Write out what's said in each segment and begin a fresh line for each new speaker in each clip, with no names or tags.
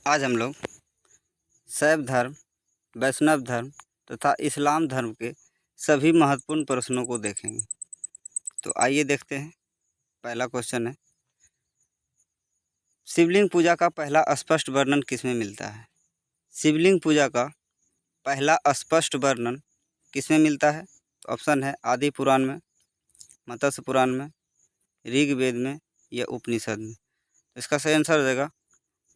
आज हम लोग शैव धर्म, वैष्णव धर्म तथा इस्लाम धर्म के सभी महत्वपूर्ण प्रश्नों को देखेंगे। तो आइए देखते हैं। पहला क्वेश्चन है, शिवलिंग पूजा का पहला स्पष्ट वर्णन किसमें मिलता है? शिवलिंग पूजा का पहला स्पष्ट वर्णन किसमें मिलता है? तो ऑप्शन है आदि पुराण में, मत्स्य पुराण में, ऋग्वेद में या उपनिषद में। तो इसका सही आंसर हो जाएगा,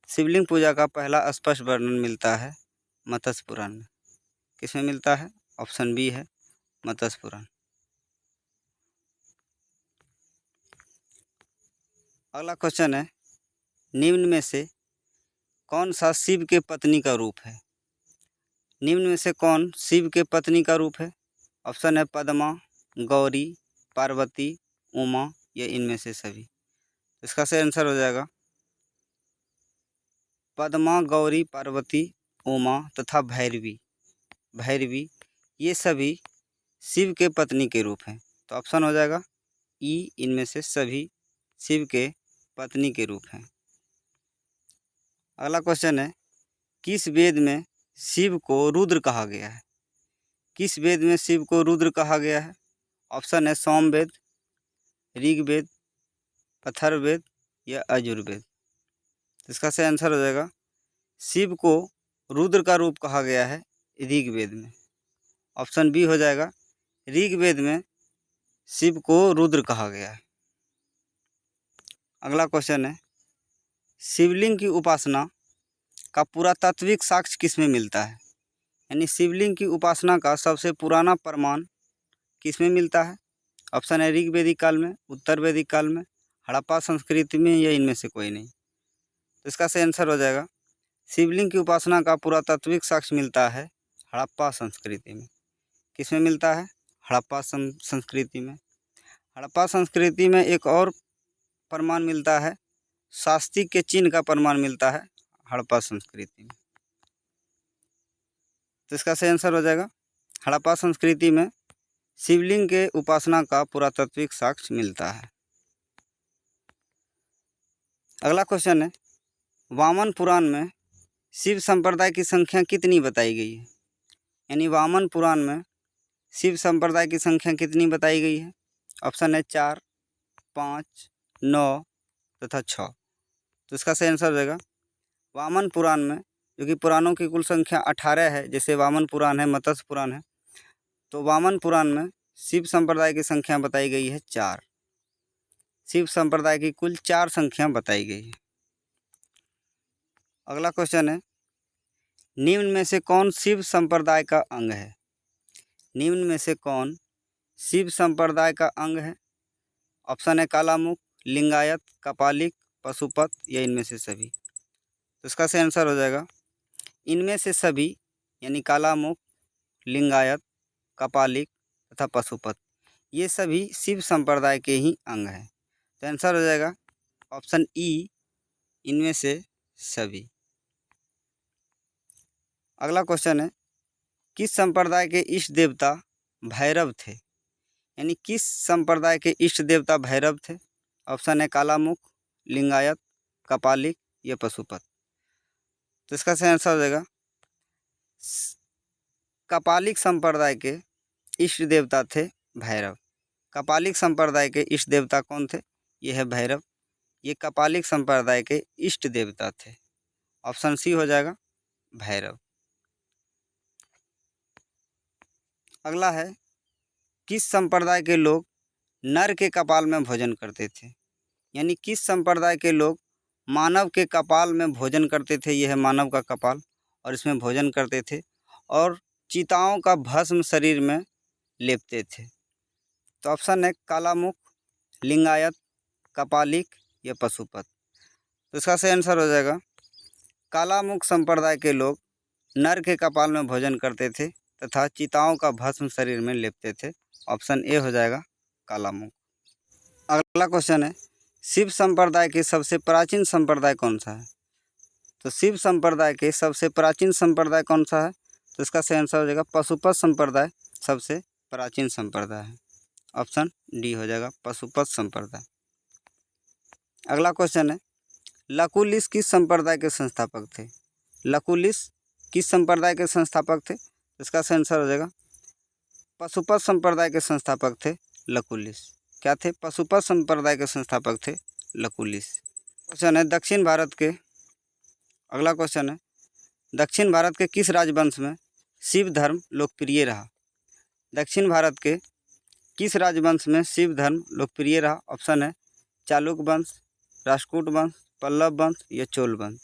शिवलिंग पूजा का पहला स्पष्ट वर्णन मिलता है मत्स्य पुराण में। किसमें मिलता है? ऑप्शन बी है मत्स्य पुराण। अगला क्वेश्चन है, निम्न में से कौन सा शिव के पत्नी का रूप है? निम्न में से कौन शिव के पत्नी का रूप है? ऑप्शन है पद्मा, गौरी, पार्वती, उमा या इनमें से सभी। इसका सही आंसर हो जाएगा पद्मा, गौरी, पार्वती, उमा तथा भैरवी। भैरवी ये सभी शिव के पत्नी के रूप हैं। तो ऑप्शन हो जाएगा ई, इनमें से सभी शिव के पत्नी के रूप हैं। अगला क्वेश्चन है, किस वेद में शिव को रुद्र कहा गया है? किस वेद में शिव को रुद्र कहा गया है? ऑप्शन है सामवेद, ऋग्वेद, अथर्ववेद या यजुर्वेद। इसका सही आंसर हो जाएगा, शिव को रुद्र का रूप कहा गया है ऋग्वेद में। ऑप्शन बी हो जाएगा, ऋग्वेद में शिव को रुद्र कहा गया है। अगला क्वेश्चन है, शिवलिंग की उपासना का पुरातात्विक साक्ष्य किसमें मिलता है? यानी शिवलिंग की उपासना का सबसे पुराना प्रमाण किसमें मिलता है? ऑप्शन है ऋग्वेदिक काल में, उत्तर वैदिक काल में, हड़प्पा संस्कृति में या इनमें से कोई नहीं। तो इसका सही आंसर हो जाएगा, शिवलिंग की उपासना का पुरातात्विक साक्ष्य मिलता है हड़प्पा संस्कृति में। किसमें मिलता है? हड़प्पा संस्कृति में। हड़प्पा संस्कृति में एक और प्रमाण मिलता है, शास्त्रिक के चिन्ह का प्रमाण मिलता है हड़प्पा संस्कृति में। तो इसका सही आंसर हो जाएगा, हड़प्पा संस्कृति में शिवलिंग के उपासना का पुरातात्विक साक्ष्य मिलता है। अगला क्वेश्चन है, वामन पुराण में शिव संप्रदाय की संख्या कितनी बताई गई है? यानी वामन पुराण में शिव संप्रदाय की संख्या कितनी बताई गई है? ऑप्शन है 4, 5, 9 तथा 6। तो इसका सही आंसर हो जाएगा, वामन पुराण में, जो कि पुराणों की कुल संख्या 18 है, जैसे वामन पुराण है, मत्स्य पुराण है, तो वामन पुराण में शिव संप्रदाय की संख्या बताई गई है 4। शिव संप्रदाय की कुल 4 संख्या बताई गई है। अगला क्वेश्चन है, निम्न में से कौन शिव संप्रदाय का अंग है? निम्न में से कौन शिव संप्रदाय का अंग है? ऑप्शन है कालामुख, लिंगायत, कपालिक, पशुपत या इनमें से सभी। तो इसका सही आंसर हो जाएगा, इनमें से सभी, यानी कालामुख, लिंगायत, कपालिक तथा पशुपत, ये सभी शिव संप्रदाय के ही अंग हैं। तो आंसर हो जाएगा ऑप्शन ई, इनमें से सभी। अगला क्वेश्चन है, किस संप्रदाय के इष्ट देवता भैरव थे? यानी किस संप्रदाय के इष्ट देवता भैरव थे? ऑप्शन है कालामुख, लिंगायत, कपालिक या पशुपत। तो इसका सही आंसर हो जाएगा, कपालिक संप्रदाय के इष्ट देवता थे भैरव। कपालिक संप्रदाय के इष्ट देवता कौन थे? ये है भैरव। ये कपालिक संप्रदाय के इष्ट देवता थे। ऑप्शन सी हो जाएगा भैरव। अगला है, किस संप्रदाय के लोग नर के कपाल में भोजन करते थे? यानी किस संप्रदाय के लोग मानव के कपाल में भोजन करते थे? यह है मानव का कपाल, और इसमें भोजन करते थे और चिताओं का भस्म शरीर में लेपते थे। तो ऑप्शन है कालामुख, लिंगायत, कपालिक या पशुपत। तो इसका सही आंसर हो जाएगा, कालामुख संप्रदाय के लोग नर के कपाल में भोजन करते थे तथा चिताओं का भस्म शरीर में लेपते थे। ऑप्शन ए हो जाएगा कालामुख। अगला क्वेश्चन है, शिव संप्रदाय के सबसे प्राचीन संप्रदाय कौन सा है? तो शिव संप्रदाय के सबसे प्राचीन संप्रदाय कौन सा है? तो इसका सही आंसर हो जाएगा पशुपत संप्रदाय सबसे प्राचीन संप्रदाय है। ऑप्शन डी हो जाएगा पशुपत संप्रदाय। अगला क्वेश्चन है, लकुलिश किस संप्रदाय के संस्थापक थे? लकुलिश किस संप्रदाय के संस्थापक थे? इसका सही आंसर हो जाएगा पशुपत संप्रदाय के संस्थापक थे लकुलिश। क्या थे? पशुपत संप्रदाय के संस्थापक थे लकुलिश। क्वेश्चन है दक्षिण भारत के, अगला क्वेश्चन है दक्षिण भारत के किस राजवंश में शिव धर्म लोकप्रिय रहा? दक्षिण भारत के किस राजवंश में शिव धर्म लोकप्रिय रहा? ऑप्शन है चालुक्य वंश, राष्ट्रकूट वंश, पल्लव वंश या चोल वंश,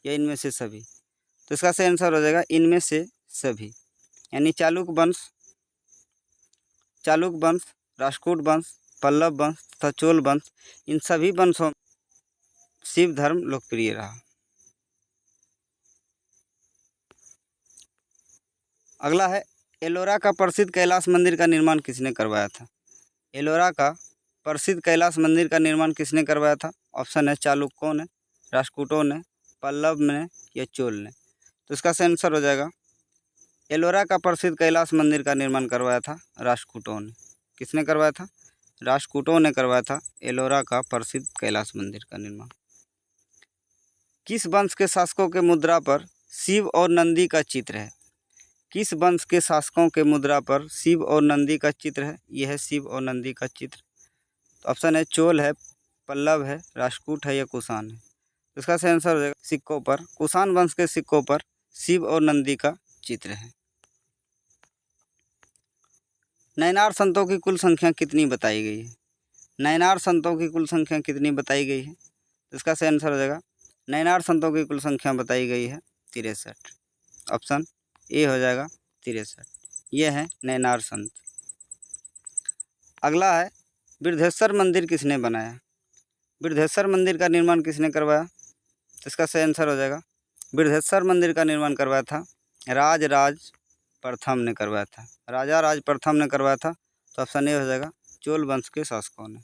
या इनमें से सभी। तो इसका सही आंसर हो जाएगा इनमें से सभी, यानी चालुक्य वंश, राष्ट्रकूट वंश, पल्लव वंश तथा चोल वंश, इन सभी वंशों शिव धर्म लोकप्रिय रहा। अगला है एलोरा का प्रसिद्ध कैलाश मंदिर का निर्माण किसने करवाया था? एलोरा का प्रसिद्ध कैलाश मंदिर का निर्माण किसने करवाया था? ऑप्शन है चालुक्यों ने, राष्ट्रकूटों ने, पल्लव ने या चोल ने। तो इसका सही आंसर हो जाएगा एलोरा का प्रसिद्ध कैलाश मंदिर का निर्माण करवाया था राष्ट्रकूटों ने। किसने करवाया था? राष्ट्रकूटों ने करवाया था एलोरा का प्रसिद्ध कैलाश मंदिर का निर्माण। किस वंश के शासकों के मुद्रा पर शिव और नंदी का चित्र है? किस वंश के शासकों के मुद्रा पर शिव और नंदी का चित्र है? यह है शिव और नंदी का चित्र। तो ऑप्शन है चोल है, पल्लव है, राष्ट्रकूट है या कुषाण है। इसका सही आंसर हो जाएगा सिक्कों पर, कुषाण वंश के सिक्कों पर शिव और नंदी का चित्र है। नैनार संतों की कुल संख्या कितनी बताई गई है? नैनार संतों की कुल संख्या कितनी बताई गई है? इसका सही आंसर हो जाएगा नैनार संतों की कुल संख्या बताई गई है 63। ऑप्शन ए हो जाएगा 63। ये है नैनार संत। अगला है बृहदेश्वर मंदिर किसने बनाया? बृहदेश्वर मंदिर का निर्माण किसने करवाया? तो इसका सही आंसर हो जाएगा बृहदेश्वर मंदिर का निर्माण करवाया था राज प्रथम ने करवाया था। राजा राज प्रथम ने करवाया था। तो ऑप्शन ए हो जाएगा चोल वंश के शासकों ने।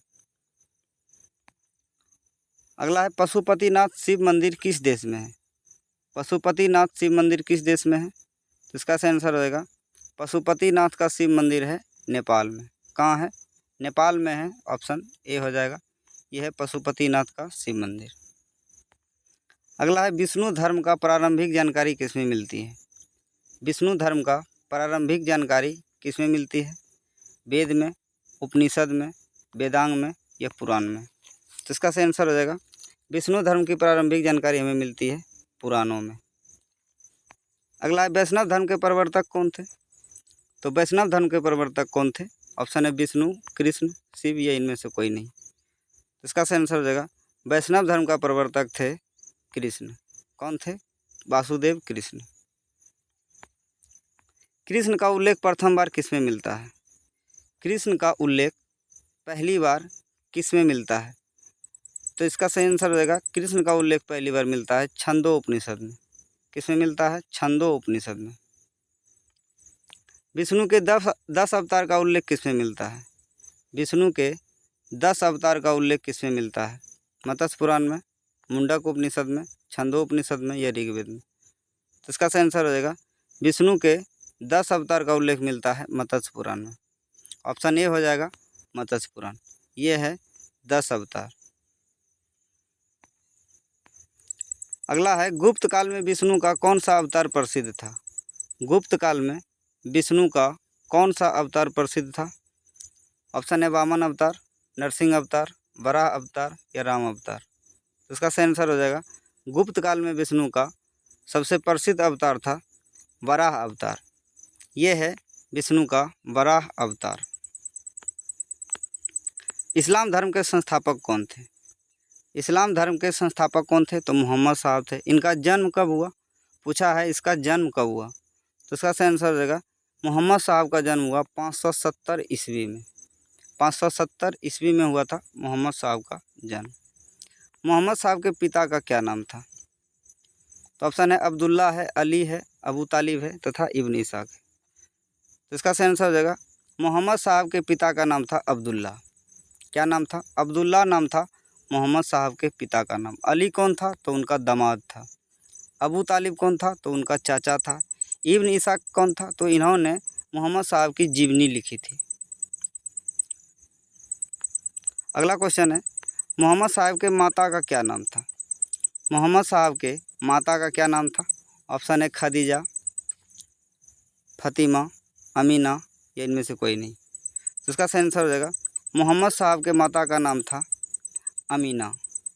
अगला है पशुपतिनाथ शिव मंदिर किस देश में है? पशुपतिनाथ शिव मंदिर किस देश में है? तो इसका सही आंसर हो जाएगा पशुपतिनाथ का शिव मंदिर है नेपाल में। कहाँ है? नेपाल में है। ऑप्शन ए हो जाएगा यह है पशुपतिनाथ का शिव मंदिर। अगला है विष्णु धर्म का प्रारंभिक जानकारी किसमें मिलती है? विष्णु धर्म का प्रारंभिक जानकारी किसमें मिलती है? वेद में, उपनिषद में, वेदांग में या पुराण में। तो इसका सही आंसर हो जाएगा विष्णु धर्म की प्रारंभिक जानकारी हमें मिलती है पुराणों में। अगला है वैष्णव धर्म के प्रवर्तक कौन थे? तो वैष्णव धर्म के प्रवर्तक कौन थे? ऑप्शन है विष्णु, कृष्ण, शिव या इनमें से कोई नहीं। इसका सही आंसर हो जाएगा वैष्णव धर्म का प्रवर्तक थे कृष्ण। कौन थे? वासुदेव कृष्ण। कृष्ण का उल्लेख प्रथम बार किसमें मिलता है? कृष्ण का उल्लेख पहली बार किसमें मिलता है? तो इसका सही आंसर हो जाएगा कृष्ण का उल्लेख पहली बार मिलता है छंदो उपनिषद में। किसमें मिलता है? छंदो उपनिषद में। विष्णु के 10 अवतार का उल्लेख किसमें मिलता है? विष्णु के 10 अवतार का उल्लेख किसमें मिलता है? मत्स्य पुराण में, मुंडक उपनिषद में, छंदो उपनिषद में या ऋग्वेद में। तो इसका सही आंसर हो जाएगा विष्णु के 10 अवतार का उल्लेख मिलता है मत्स्य पुराण में। ऑप्शन ए हो जाएगा मत्स्य पुराण। ये है 10 अवतार। अगला है गुप्त काल में विष्णु का कौन सा अवतार प्रसिद्ध था? गुप्त काल में विष्णु का कौन सा अवतार प्रसिद्ध था? ऑप्शन है वामन अवतार, नरसिंह अवतार, वराह अवतार या राम अवतार। तो इसका सही आंसर हो जाएगा गुप्त काल में विष्णु का सबसे प्रसिद्ध अवतार था वराह अवतार। ये है विष्णु का वराह अवतार। इस्लाम धर्म के संस्थापक कौन थे? इस्लाम धर्म के संस्थापक कौन थे? तो मोहम्मद साहब थे। इनका जन्म कब हुआ? पूछा है इसका जन्म कब हुआ। तो इसका सही आंसर हो जाएगा मोहम्मद साहब का जन्म हुआ 570 ईस्वी में। 570 ईस्वी में हुआ था मोहम्मद साहब का जन्म। मोहम्मद साहब के पिता का क्या नाम था? तो ऑप्शन है अब्दुल्ला है, अली है, अबू तालिब है तथा इब्न इसाक है। तो इसका सही आंसर हो जाएगा मोहम्मद साहब के पिता का नाम था अब्दुल्ला। क्या नाम था? अब्दुल्ला नाम था मोहम्मद साहब के पिता का नाम। अली कौन था? तो उनका दामाद था। अबू तालिब कौन था? तो उनका चाचा था। इब्न इसाक कौन था? तो इन्होंने मोहम्मद साहब की जीवनी लिखी थी। अगला क्वेश्चन है मोहम्मद साहब के माता का क्या नाम था? मोहम्मद साहब के माता का क्या नाम था? ऑप्शन है खदीजा, फ़ातिमा, अमीना या इनमें से कोई नहीं। तो इसका सही आंसर हो जाएगा मोहम्मद साहब के माता का नाम था अमीना।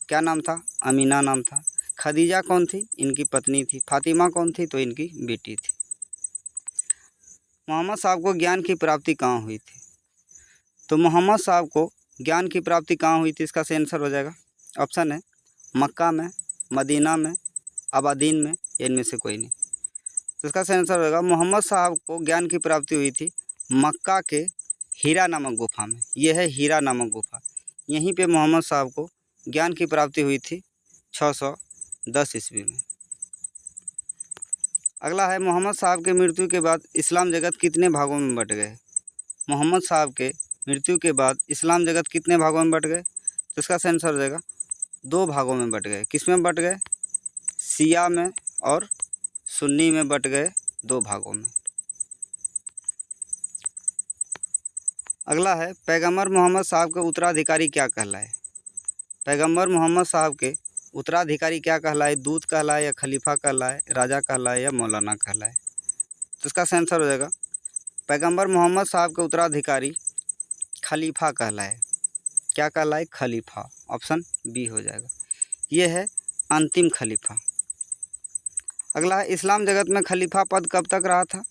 क्या नाम था? अमीना नाम था। खदीजा कौन थी? इनकी पत्नी थी। फ़ातिमा कौन थी? तो इनकी बेटी थी। मोहम्मद साहब को ज्ञान की प्राप्ति कहाँ हुई थी? तो मोहम्मद साहब को ज्ञान की प्राप्ति कहाँ हुई थी? इसका सही आंसर हो जाएगा ऑप्शन है मक्का में, मदीना में, अबादीन में या इनमें से कोई नहीं। तो इसका सही आंसर होगा मोहम्मद साहब को ज्ञान की प्राप्ति हुई थी मक्का के हीरा नामक गुफा में। यह है हीरा नामक गुफा। यहीं पे मोहम्मद साहब को ज्ञान की प्राप्ति हुई थी 610 ईस्वी में। अगला है मोहम्मद साहब के मृत्यु के बाद इस्लाम जगत कितने भागों में बट गए? मोहम्मद साहब के मृत्यु के बाद इस्लाम जगत कितने भागों में बट गए? तो इसका सही आंसर हो जाएगा 2 भागों में बट गए। किस में बट गए? शिया में और सुन्नी में बट गए 2 भागों में। अगला है पैगंबर मोहम्मद साहब के उत्तराधिकारी क्या कहलाए? पैगंबर मोहम्मद साहब के उत्तराधिकारी क्या कहलाए? दूत कहलाए या खलीफा कहलाए, राजा कहलाए या मौलाना कहलाए? तो इसका सही आंसर हो जाएगा पैगंबर मोहम्मद साहब के उत्तराधिकारी खलीफा कहलाए। क्या कहलाए? खलीफा। ऑप्शन बी हो जाएगा। ये है अंतिम खलीफा। अगला है इस्लाम जगत में खलीफा पद कब तक रहा था?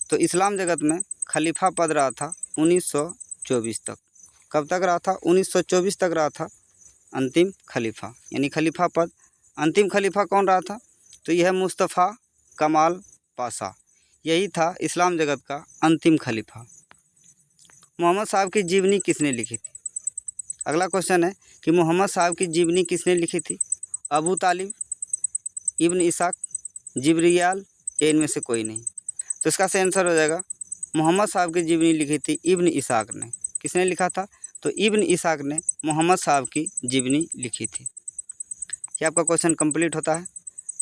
तो इस्लाम जगत में खलीफा पद रहा था 1924 तक। कब तक रहा था? 1924 तक रहा था अंतिम खलीफा, यानी खलीफा पद। अंतिम खलीफा कौन रहा था? तो यह मुस्तफ़ा कमाल पाशा, यही था इस्लाम जगत का अंतिम खलीफा। मोहम्मद साहब की जीवनी किसने लिखी थी? अगला क्वेश्चन है कि मोहम्मद साहब की जीवनी किसने लिखी थी? अबू तालिब, इब्न इसाक, जिब्रियाल या इनमें से कोई नहीं। तो इसका सही आंसर हो जाएगा मोहम्मद साहब की जीवनी लिखी थी इब्न इसाक ने। किसने लिखा था? तो इब्न इसाक ने मोहम्मद साहब की जीवनी लिखी थी। ये आपका क्वेश्चन कंप्लीट होता है।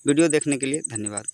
वीडियो देखने के लिए धन्यवाद।